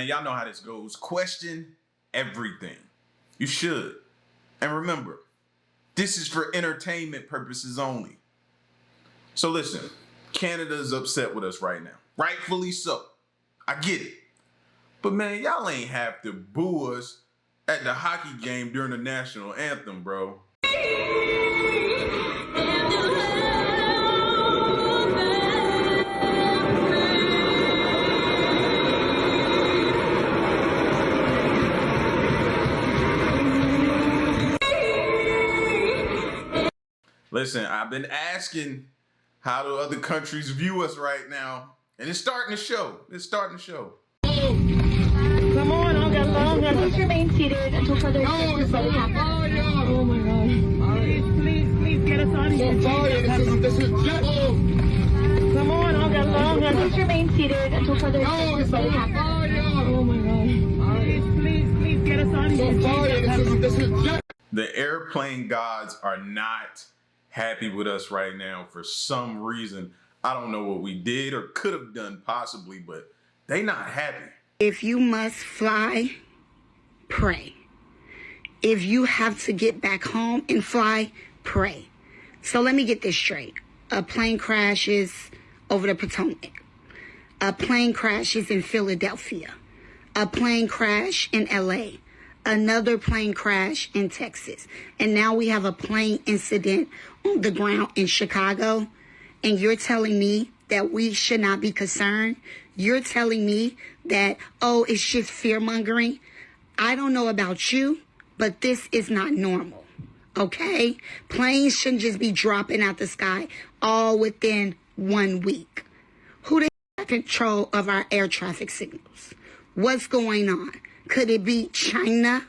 man, y'all know how this goes. Question everything. You should. And remember, this is for entertainment purposes only. So listen, Canada's upset with us right now. Rightfully so. I get it. But man, y'all ain't have to boo us at the hockey game during the national anthem, bro. Listen, I've been asking how do other countries view us right now, and it's starting to show. It's starting to show. Come on, I'll get along. Please remain seated until further instructions happen. Oh my God. Please get us out of here. This is just... Come on, I'll get along. Please remain seated until further instructions happen. Oh my God. Please get us out of here. This is just... The airplane gods are not happy with us right now for some reason. I don't know what we did or could have done possibly, but they not happy. If you must fly, pray. If you have to get back home and fly, pray. So let me get this straight. A plane crashes over the Potomac. A plane crashes in Philadelphia. A plane crash in LA. Another plane crash in Texas. And now we have a plane incident on the ground in Chicago. And you're telling me that we should not be concerned? You're telling me that, oh, it's just fear-mongering? I don't know about you, but this is not normal, okay? Planes shouldn't just be dropping out the sky all within 1 week. Who the hell has control of our air traffic signals? What's going on? Could it be China?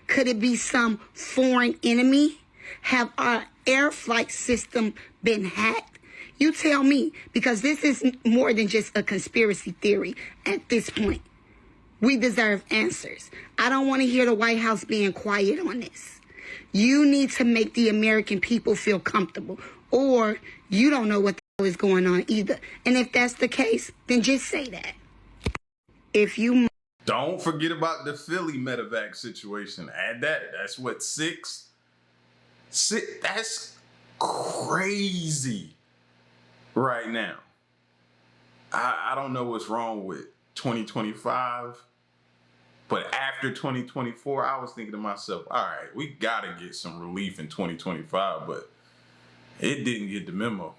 Could it be some foreign enemy? Have our air flight system been hacked? You tell me, because this is more than just a conspiracy theory at this point. We deserve answers. I don't want to hear the White House being quiet on this. You need to make the American people feel comfortable, or you don't know what the hell is going on either. And if that's the case, then just say that. If you... Don't forget about the Philly medevac situation. Add that. That's what, six? That's crazy right now. I don't know what's wrong with 2025, but after 2024, I was thinking to myself, all right, we got to get some relief in 2025, but it didn't get the memo.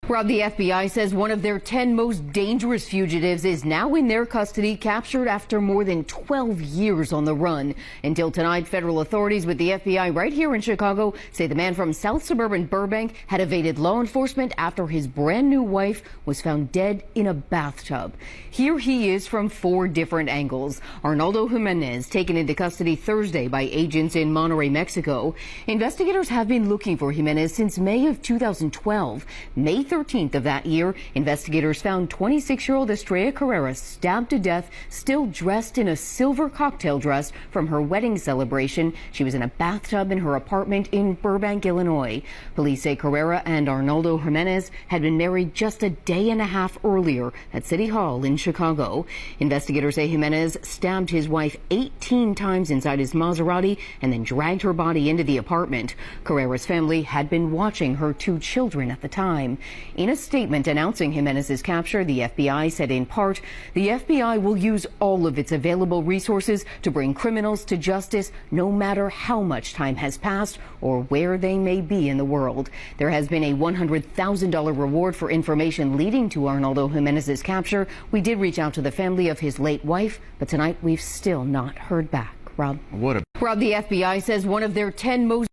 Rob, the FBI says one of their 10 most dangerous fugitives is now in their custody, captured after more than 12 years on the run. Until tonight, federal authorities with the FBI right here in Chicago say the man from South Suburban Burbank had evaded law enforcement after his brand new wife was found dead in a bathtub. Here he is from 4 different angles. Arnaldo Jimenez taken into custody Thursday by agents in Monterrey, Mexico. Investigators have been looking for Jimenez since May of 2012. May 13th of that year, investigators found 26-year-old Estrella Carrera stabbed to death, still dressed in a silver cocktail dress from her wedding celebration. She was in a bathtub in her apartment in Burbank, Illinois. Police say Carrera and Arnaldo Jimenez had been married just a day and a half earlier at City Hall in Chicago. Investigators say Jimenez stabbed his wife 18 times inside his Maserati and then dragged her body into the apartment. Carrera's family had been watching her 2 children at the time. In a statement announcing Jimenez's capture, the FBI said in part, the FBI will use all of its available resources to bring criminals to justice, no matter how much time has passed or where they may be in the world. There has been a $100,000 reward for information leading to Arnaldo Jimenez's capture. We did reach out to the family of his late wife, but tonight we've still not heard back. Rob, the FBI says one of their 10 most...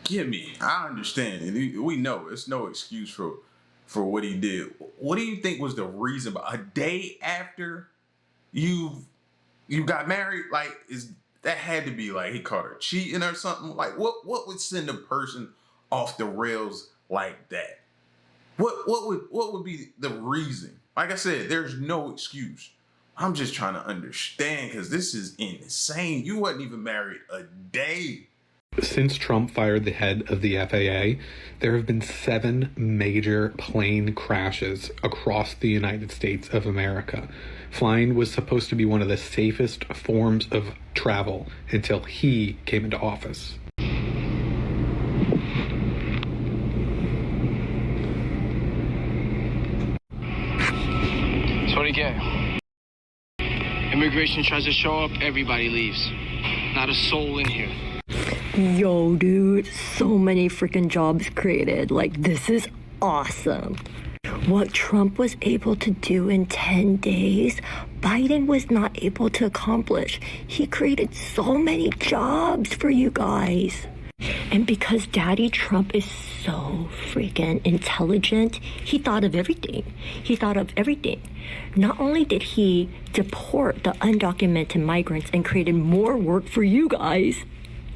Give me. I understand. We know it's no excuse for what he did. What do you think was the reason? A day after you got married, that had to be he caught her cheating or something. What would send a person off the rails like that? What would be the reason? Like I said, there's no excuse. I'm just trying to understand because this is insane. You wasn't even married a day. Since Trump fired the head of the FAA, there have been 7 major plane crashes across the United States of America. Flying was supposed to be one of the safest forms of travel until he came into office. So what do you get? Immigration tries to show up, everybody leaves. Not a soul in here. Yo, dude, so many freaking jobs created. Like, this is awesome. What Trump was able to do in 10 days, Biden was not able to accomplish. He created so many jobs for you guys. And because Daddy Trump is so freaking intelligent, he thought of everything. Not only did he deport the undocumented migrants and created more work for you guys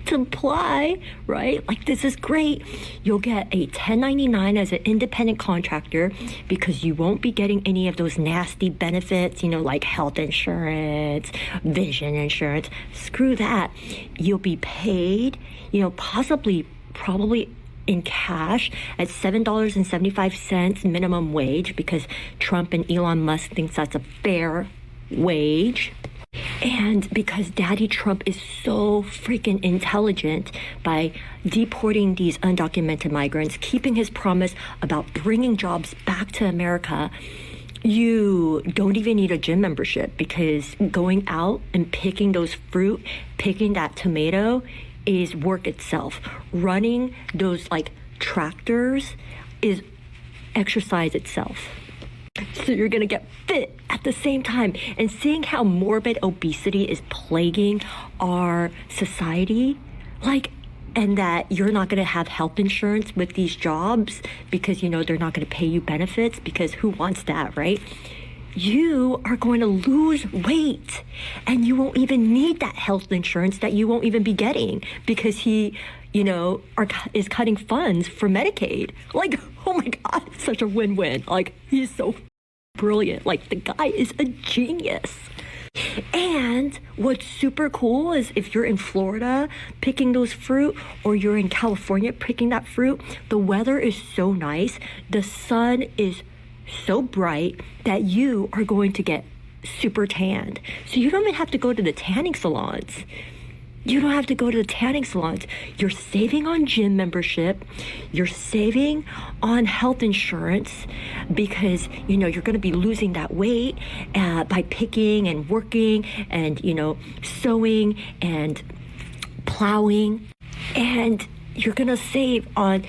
to apply, right? Like, this is great. You'll get a 1099 as an independent contractor because you won't be getting any of those nasty benefits, like health insurance, vision insurance. Screw that. You'll be paid, probably in cash at $7.75 minimum wage because Trump and Elon Musk thinks that's a fair wage. And because Daddy Trump is so freaking intelligent by deporting these undocumented migrants, keeping his promise about bringing jobs back to America, you don't even need a gym membership because going out and picking those fruit, picking that tomato is work itself. Running those tractors is exercise itself. So you're going to get fit at the same time. And seeing how morbid obesity is plaguing our society, and that you're not going to have health insurance with these jobs because, they're not going to pay you benefits because who wants that, right? You are going to lose weight and you won't even need that health insurance that you won't even be getting because he, is cutting funds for Medicaid. Oh my God, it's such a win-win. He's so brilliant. The guy is a genius. And what's super cool is if you're in Florida picking those fruit or you're in California picking that fruit, the weather is so nice. The sun is so bright that you are going to get super tanned. So you don't even have to go to the tanning salons. You're saving on gym membership. You're saving on health insurance because, you're going to be losing that weight by picking and working and, sewing and plowing. And you're going to save on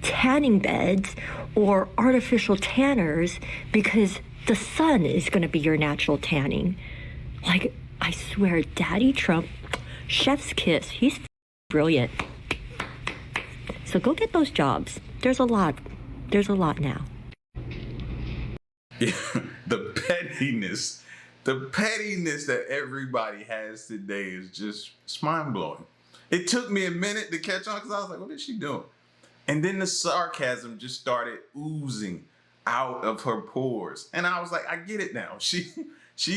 tanning beds or artificial tanners because the sun is going to be your natural tanning. I swear, Daddy Trump, chef's kiss. He's brilliant. So go get those jobs. There's a lot now. Yeah, the pettiness that everybody has today is just mind-blowing. It took me a minute to catch on because I was like, what is she doing? And then the sarcasm just started oozing out of her pores. And I was like, I get it now. She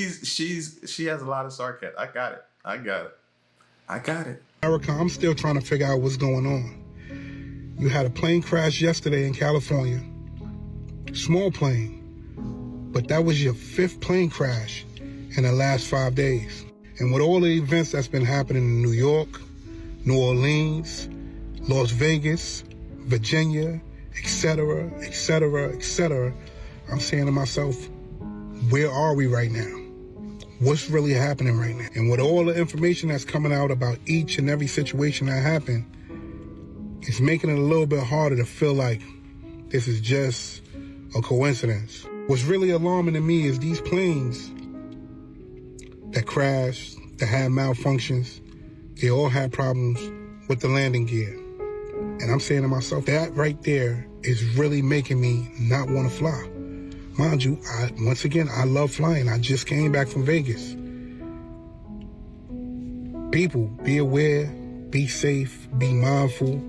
has a lot of sarcasm. I got it. Erica, I'm still trying to figure out what's going on. You had a plane crash yesterday in California. Small plane. But that was your 5th plane crash in the last 5 days. And with all the events that's been happening in New York, New Orleans, Las Vegas, Virginia, etc., I'm saying to myself, where are we right now? What's really happening right now? And with all the information that's coming out about each and every situation that happened, it's making it a little bit harder to feel like this is just a coincidence. What's really alarming to me is these planes that crashed, that had malfunctions, they all had problems with the landing gear. And I'm saying to myself, that right there is really making me not want to fly. Mind you, I love flying. I just came back from Vegas. People, be aware, be safe, be mindful.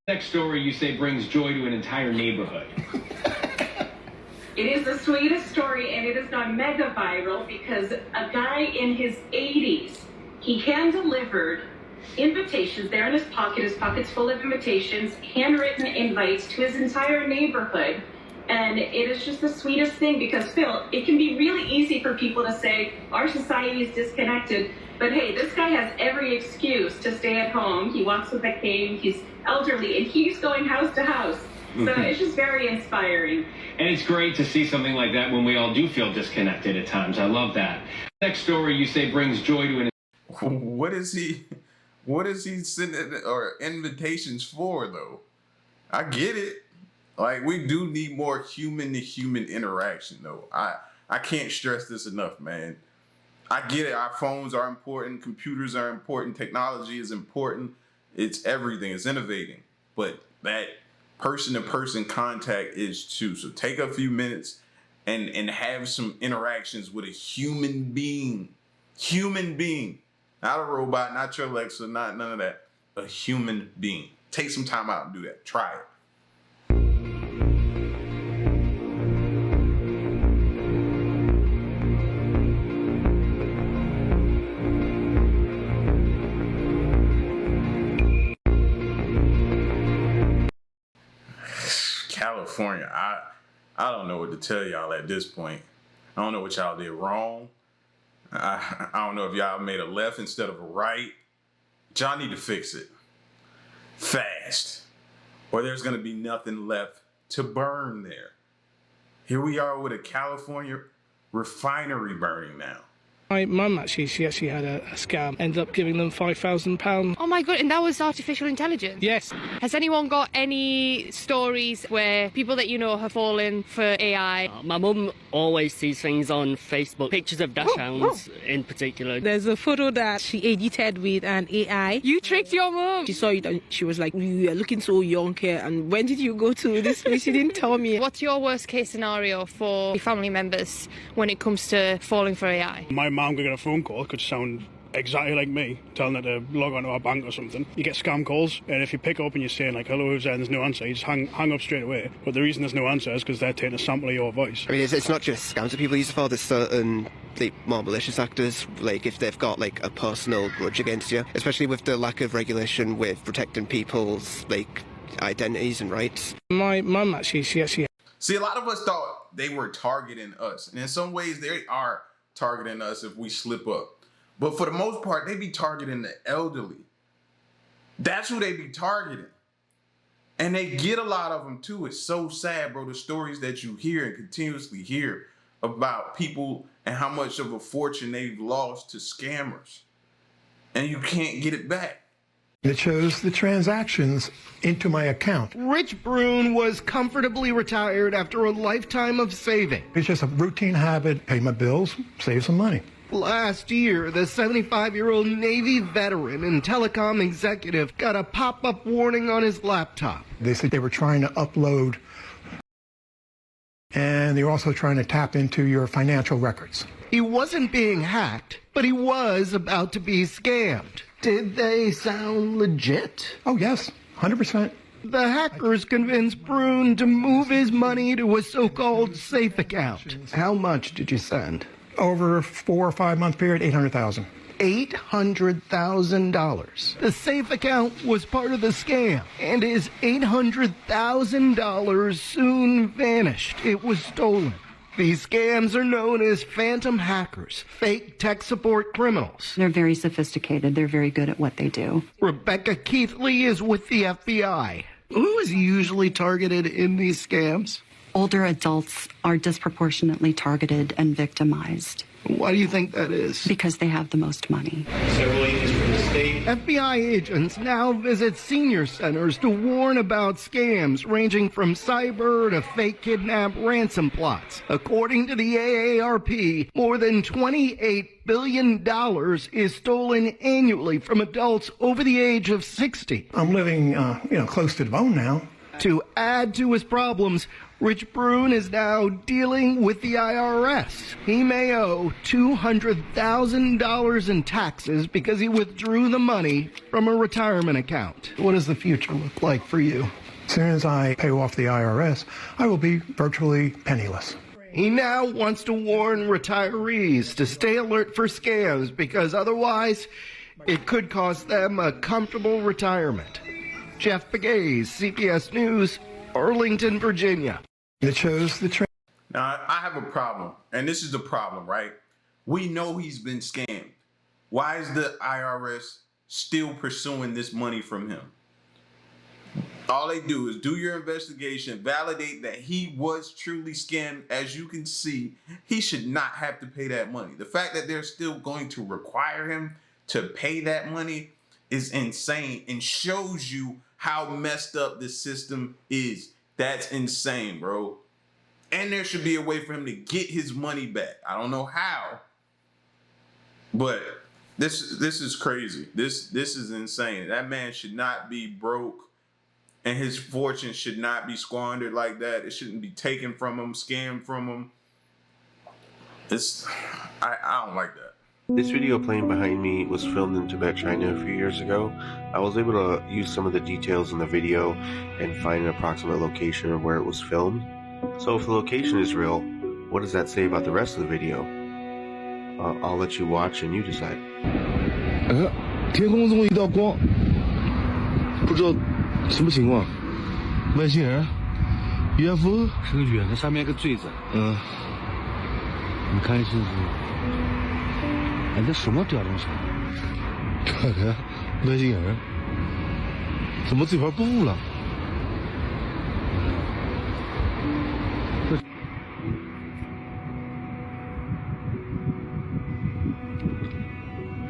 Next story you say brings joy to an entire neighborhood. It is the sweetest story, and it has gone mega viral because a guy in his 80s, he hand-delivered invitations there in his pocket's full of invitations, handwritten invites to his entire neighborhood. And it is just the sweetest thing because, Phil, it can be really easy for people to say our society is disconnected, but hey, this guy has every excuse to stay at home. He walks with a cane, he's elderly, and he's going house to house. So it's just very inspiring. And it's great to see something like that when we all do feel disconnected at times. I love that. Next story you say brings joy to an... What is he sending or invitations for, though? I get it. Like, we do need more human-to-human interaction, though. I can't stress this enough, man. I get it. Our phones are important. Computers are important. Technology is important. It's everything. It's innovating. But that person-to-person contact is too. So take a few minutes and have some interactions with a human being. Human being. Not a robot, not your Alexa, not none of that. A human being. Take some time out and do that. Try it. California, I don't know what to tell y'all at this point. I don't know what y'all did wrong. I don't know if y'all made a left instead of a right. Y'all need to fix it fast, or there's gonna be nothing left to burn there. Here we are with a California refinery burning now. My mum she had a scam, ended up giving them £5,000. Oh my god, and that was artificial intelligence? Yes. Has anyone got any stories where people that you know have fallen for AI? My mum always sees things on Facebook, pictures of dash hounds in particular. There's a photo that she edited with an AI. You tricked your mum? She saw it and she was like, you are looking so young here, and when did you go to this place? She didn't tell me. What's your worst case scenario for your family members when it comes to falling for AI? My mum could get a phone call, could sound exactly like me, telling her to log on to our bank or something. You get scam calls, and if you pick up and you're saying like, hello, who's there, and there's no answer, you just hang up straight away. But the reason there's no answer is because they're taking a sample of your voice. I mean, it's not just scams that people use it for. There's certain more malicious actors, like if they've got like a personal grudge against you, especially with the lack of regulation with protecting people's like identities and rights. My mum actually, she See, a lot of us thought they were targeting us, and in some ways they are targeting us if we slip up. But for the most part, they be targeting the elderly. That's who they be targeting. And they get a lot of them too. It's so sad, bro, the stories that you hear and continuously hear about people and how much of a fortune they've lost to scammers. And you can't get it back. It shows the transactions into my account. Rich Brune was comfortably retired after a lifetime of saving. It's just a routine habit, pay my bills, save some money. Last year, the 75-year-old Navy veteran and telecom executive got a pop-up warning on his laptop. They said they were trying to upload, and they were also trying to tap into your financial records. He wasn't being hacked, but he was about to be scammed. Did they sound legit? Oh, yes, 100%. The hackers convinced Brune to move his money to a so-called safe account. How much did you send? Over a 4 or 5 month period, $800,000. $800,000. The safe account was part of the scam, and his $800,000 soon vanished. It was stolen. These scams are known as phantom hackers, fake tech support criminals. They're very sophisticated. They're very good at what they do. Rebecca Keithley is with the FBI. Who is usually targeted in these scams? Older adults are disproportionately targeted and victimized. Why do you think that is? Because they have the most money. Several agents from the state. FBI agents now visit senior centers to warn about scams ranging from cyber to fake kidnap ransom plots. According to the AARP, more than $28 billion is stolen annually from adults over the age of 60. I'm living, close to the bone now. To add to his problems, Rich Brune is now dealing with the IRS. He may owe $200,000 in taxes because he withdrew the money from a retirement account. What does the future look like for you? As soon as I pay off the IRS, I will be virtually penniless. He now wants to warn retirees to stay alert for scams because otherwise It could cost them a comfortable retirement. Jeff Begay, CBS News, Arlington, Virginia. It shows the trend. Now, I have a problem, and this is the problem, right? We know he's been scammed. Why is the IRS still pursuing this money from him? All they do is do your investigation, validate that he was truly scammed. As you can see, he should not have to pay that money. The fact that they're still going to require him to pay that money is insane and shows you how messed up the system is. That's insane, bro. And there should be a way for him to get his money back. I don't know how, but this is crazy. This is insane. That man should not be broke, and his fortune should not be squandered like that. It shouldn't be taken from him, scammed from him. I don't like that. This video playing behind me was filmed in Tibet, China a few years ago. I was able to use some of the details in the video and find an approximate location of where it was filmed. So if the location is real, what does that say about the rest of the video? I'll let you watch and you decide. 天空中一道光，不知道什么情况，外星人 UFO 是个圆的，上面一个坠子。你看清楚。哎，这什么屌东西？看看外星人，怎么这块不雾了？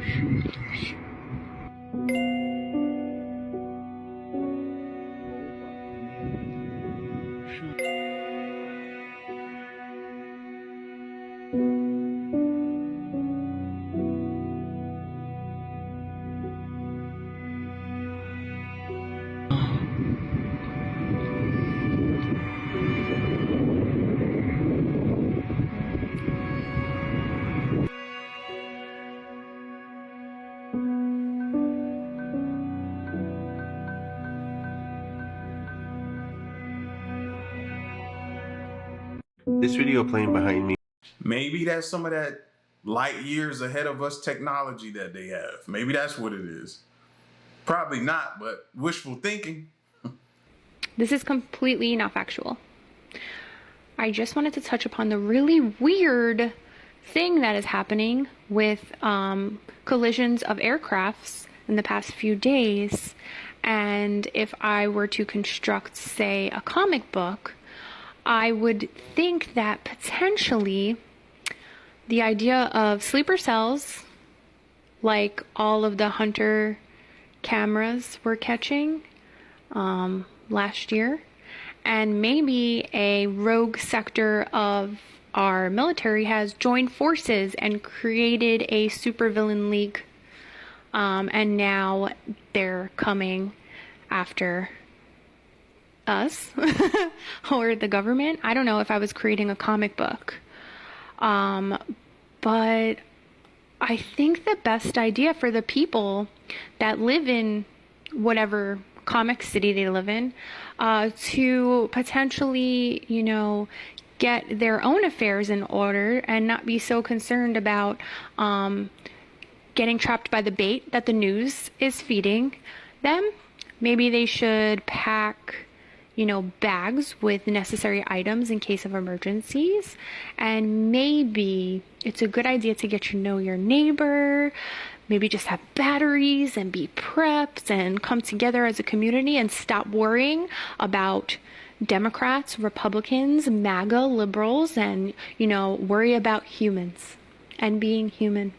什么东西？ This video playing behind me. Maybe that's some of that light years ahead of us technology that they have. Maybe that's what it is. Probably not, but wishful thinking. This is completely not factual. I just wanted to touch upon the really weird thing that is happening with collisions of aircrafts in the past few days. And if I were to construct, say, a comic book, I would think that potentially the idea of sleeper cells, like all of the Hunter cameras were catching last year, and maybe a rogue sector of our military has joined forces and created a supervillain league, and now they're coming after us or the government. I don't know if I was creating a comic book, but I think the best idea for the people that live in whatever comic city they live in, to potentially, you know, get their own affairs in order and not be so concerned about getting trapped by the bait that the news is feeding them. Maybe they should pack, you know, bags with necessary items in case of emergencies. And maybe it's a good idea to get to know your neighbor, maybe just have batteries and be prepped and come together as a community and stop worrying about Democrats, Republicans, MAGA, liberals, and, you know, worry about humans and being human,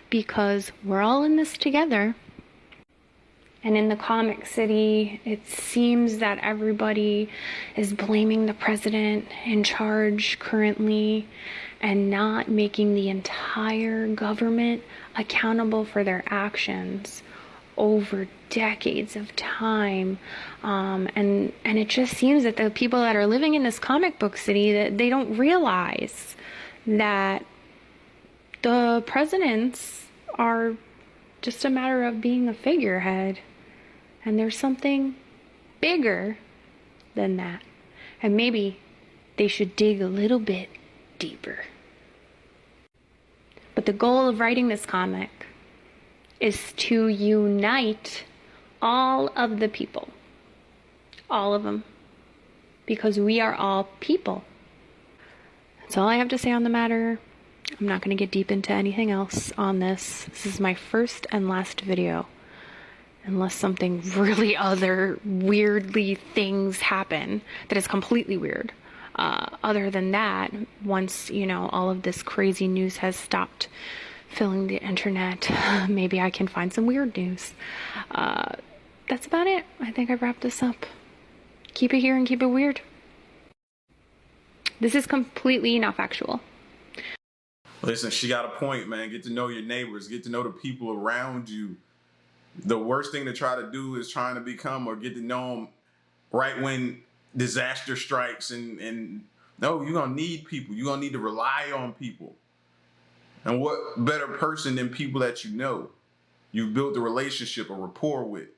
because we're all in this together. And in the comic city, it seems that everybody is blaming the president in charge currently and not making the entire government accountable for their actions over decades of time. And it just seems that the people that are living in this comic book city, that they don't realize that the presidents are just a matter of being a figurehead. And there's something bigger than that. And maybe they should dig a little bit deeper. But the goal of writing this comic is to unite all of the people. All of them. Because we are all people. That's all I have to say on the matter. I'm not going to get deep into anything else on this. This is my first and last video. Unless something really other weirdly things happen that is completely weird. Other than that, once, you know, all of this crazy news has stopped filling the internet, maybe I can find some weird news. That's about it. I think I've wrapped this up. Keep it here and keep it weird. This is completely not factual. Listen, she got a point, man. Get to know your neighbors. Get to know the people around you. The worst thing to try to do is trying to become or get to know them right when disaster strikes. And no, you're going to need people. You're going to need to rely on people. And what better person than people that you know? You've built a relationship, a rapport with.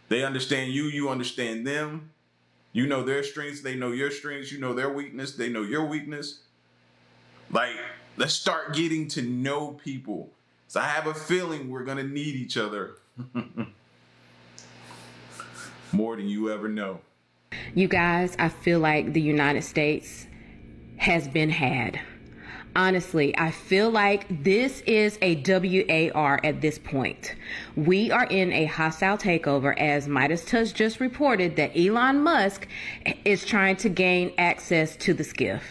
They understand you. You understand them. You know their strengths. They know your strengths. You know their weakness. They know your weakness. Like, let's start getting to know people. So I have a feeling we're going to need each other more than you ever know. You guys, I feel like the United States has been had. Honestly, I feel like this is a WAR at this point. We are in a hostile takeover, as Midas Touch just reported that Elon Musk is trying to gain access to the skiff.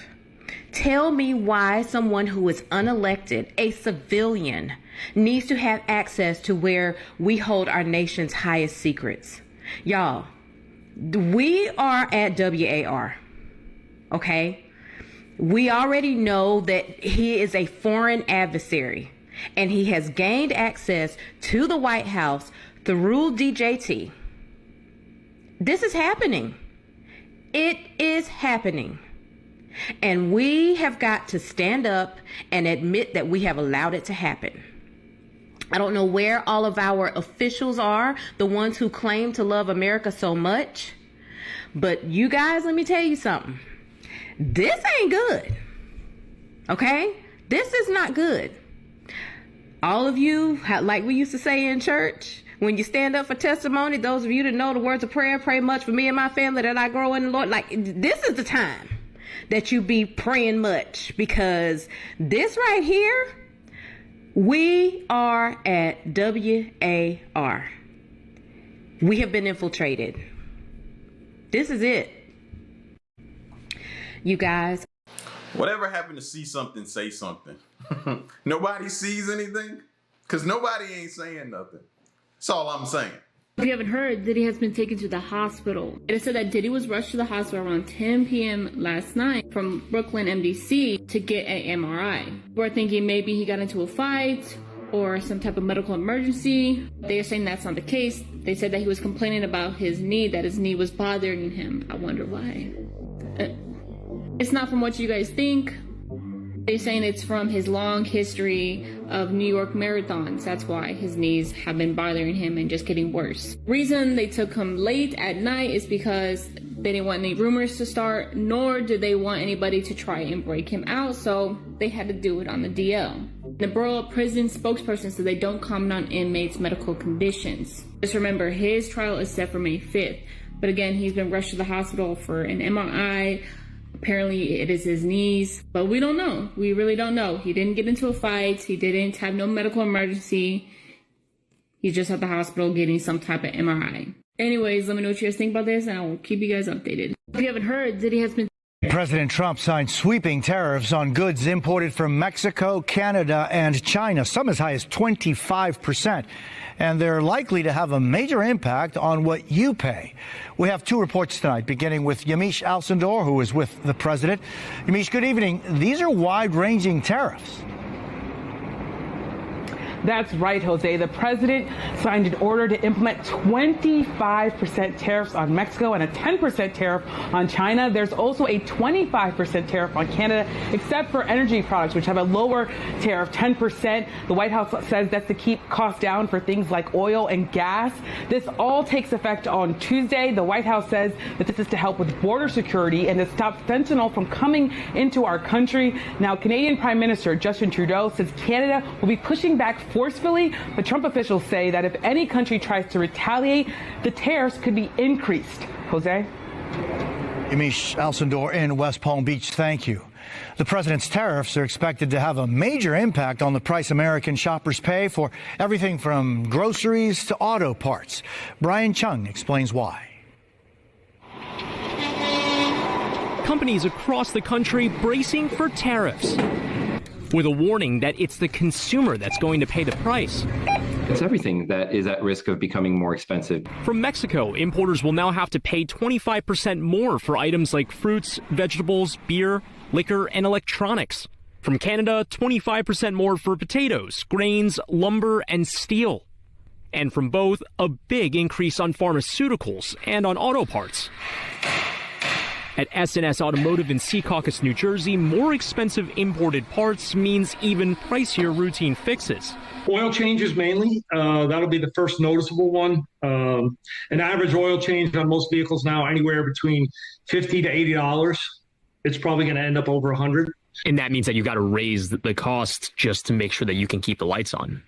Tell me why someone who is unelected, a civilian, needs to have access to where we hold our nation's highest secrets. Y'all, we are at WAR, okay? We already know that he is a foreign adversary, and he has gained access to the White House through DJT. This is happening. It is happening. And we have got to stand up and admit that we have allowed it to happen. I don't know where all of our officials are, the ones who claim to love America so much. But you guys, let me tell you something. This ain't good. Okay? This is not good. All of you, like we used to say in church, when you stand up for testimony, those of you that know the words of prayer, pray much for me and my family that I grow in the Lord. Like, this is the time that you be praying much, because this right here, we are at WAR. We have been infiltrated. This is it. You guys. Whatever happened to see something, say something? Nobody sees anything? Because nobody ain't saying nothing. That's all I'm saying. If you haven't heard, Diddy has been taken to the hospital. It is said that Diddy was rushed to the hospital around 10 p.m. last night from Brooklyn, MDC, to get an MRI. We're thinking maybe he got into a fight or some type of medical emergency. They are saying that's not the case. They said that he was complaining about his knee, that his knee was bothering him. I wonder why. It's not from what you guys think. They're saying it's from his long history of New York marathons. That's why his knees have been bothering him and just getting worse. Reason they took him late at night is because they didn't want any rumors to start, nor did they want anybody to try and break him out, so they had to do it on the DL. The Borough Prison spokesperson said they don't comment on inmates' medical conditions. Just remember, his trial is set for May 5th. But again, he's been rushed to the hospital for an MRI. Apparently it is his knees, but we don't know. We really don't know. He didn't get into a fight. He didn't have no medical emergency. He's just at the hospital getting some type of MRI. Anyways, let me know what you guys think about this, and I will keep you guys updated. If you haven't heard, Diddy has been... President Trump signed sweeping tariffs on goods imported from Mexico, Canada, and China, some as high as 25%. And they're likely to have a major impact on what you pay. We have two reports tonight, beginning with Yamiche Alcindor, who is with the president. Yamiche, good evening. These are wide-ranging tariffs. That's right, Jose. The president signed an order to implement 25% tariffs on Mexico and a 10% tariff on China. There's also a 25% tariff on Canada, except for energy products, which have a lower tariff, 10%. The White House says that's to keep costs down for things like oil and gas. This all takes effect on Tuesday. The White House says that this is to help with border security and to stop fentanyl from coming into our country. Now, Canadian Prime Minister Justin Trudeau says Canada will be pushing back forcefully, but Trump officials say that if any country tries to retaliate, the tariffs could be increased. Jose? Yamiche Alcindor in West Palm Beach, thank you. The president's tariffs are expected to have a major impact on the price American shoppers pay for everything from groceries to auto parts. Brian Chung explains why. Companies across the country bracing for tariffs, with a warning that it's the consumer that's going to pay the price. It's everything that is at risk of becoming more expensive. From Mexico, importers will now have to pay 25% more for items like fruits, vegetables, beer, liquor, and electronics. From Canada, 25% more for potatoes, grains, lumber, and steel. And from both, a big increase on pharmaceuticals and on auto parts. At S&S Automotive in Secaucus, New Jersey, more expensive imported parts means even pricier routine fixes. Oil changes mainly. That'll be the first noticeable one. An average oil change on most vehicles now anywhere between $50 to $80. It's probably going to end up over $100. And that means that you got to raise the cost just to make sure that you can keep the lights on.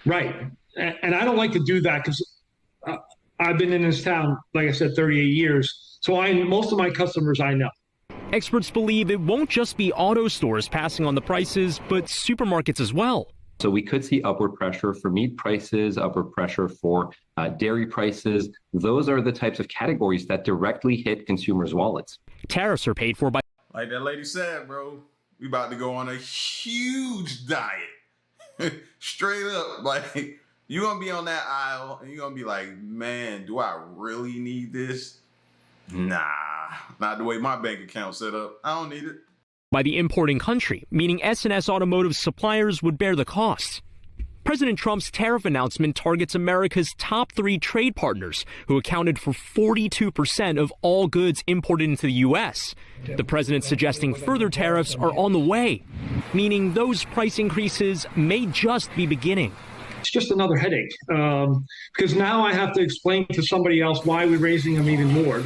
Right. And I don't like to do that because I've been in this town, like I said, 38 years. So most of my customers I know. Experts believe it won't just be auto stores passing on the prices, but supermarkets as well. So we could see upward pressure for meat prices, upward pressure for dairy prices. Those are the types of categories that directly hit consumers' wallets. Tariffs are paid for by... Like that lady said, bro, we about to go on a huge diet. Straight up. Like, you're going to be on that aisle and you're going to be like, man, do I really need this? Nah, not the way my bank account's set up. I don't need it. By the importing country, meaning S&S Automotive suppliers would bear the costs. President Trump's tariff announcement targets America's top 3 trade partners, who accounted for 42% of all goods imported into the U.S. The president suggesting further tariffs are on the way, meaning those price increases may just be beginning. It's just another headache because now I have to explain to somebody else why we're raising them even more.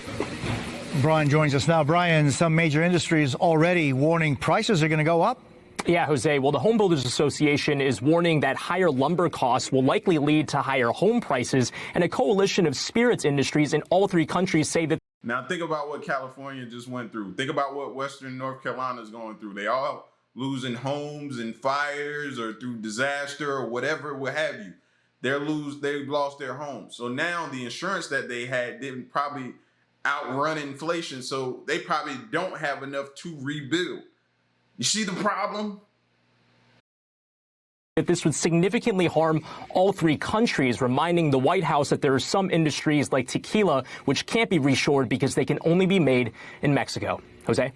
Brian joins us now. Brian, some major industries already warning prices are going to go up. Yeah, Jose. Well, the Home Builders Association is warning that higher lumber costs will likely lead to higher home prices, and a coalition of spirits industries in all 3 countries say that. Now think about what California just went through. Think about what Western North Carolina is going through. They all losing homes in fires or through disaster or whatever, what have you. They've lost their homes. So now the insurance that they had didn't probably outrun inflation. So they probably don't have enough to rebuild. You see the problem? That this would significantly harm all 3 countries, reminding the White House that there are some industries like tequila which can't be reshored because they can only be made in Mexico. Jose?